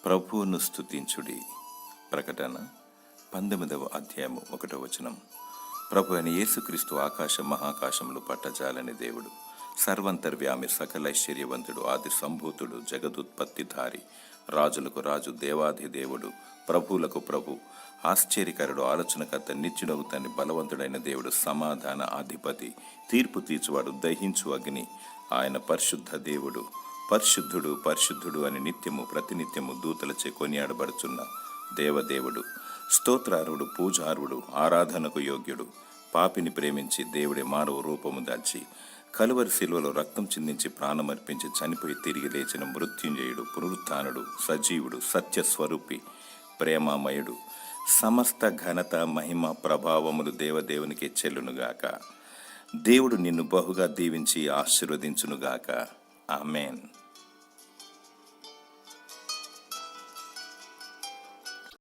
ప్రభువును స్తుతించుడి. ప్రకటన 19వ అధ్యాయము 1వ వచనం. ప్రభు అయిన యేసుక్రీస్తు ఆకాశ మహాకాశములు పట్టజాలని దేవుడు, సర్వంతర్వ్యామి, సకలైశ్వర్యవంతుడు, ఆది సంభూతుడు, జగదుత్పత్తిధారి, రాజులకు రాజు, దేవాది దేవుడు, ప్రభువులకు ప్రభు, ఆశ్చర్యకరుడు, ఆలోచనకర్త, నిత్యుడగు తండ్రి, బలవంతుడైన దేవుడు, సమాధాన అధిపతి, తీర్పు తీర్చువాడు, దహించు అగ్ని. ఆయన పరిశుద్ధ దేవుడు, పరిశుద్ధుడు పరిశుద్ధుడు అని నిత్యము ప్రతినిత్యము దూతలచే కొనియాడబడుచున్న దేవదేవుడు, స్తోత్రార్హుడు, పూజార్హుడు, ఆరాధనకు యోగ్యుడు, పాపిని ప్రేమించి దేవుడి మానవ రూపము దాల్చి కలువరి శిలువలో రక్తం చిందించి ప్రాణమర్పించి చనిపోయి తిరిగి లేచిన మృత్యుంజయుడు, పునరుత్థానుడు, సజీవుడు, సత్యస్వరూపి, ప్రేమామయుడు, సమస్త ఘనత మహిమ ప్రభావములు దేవదేవునికి చెల్లునుగాక. దేవుడు నిన్ను బహుగా దీవించి ఆశీర్వదించునుగాక. ఆమేన్.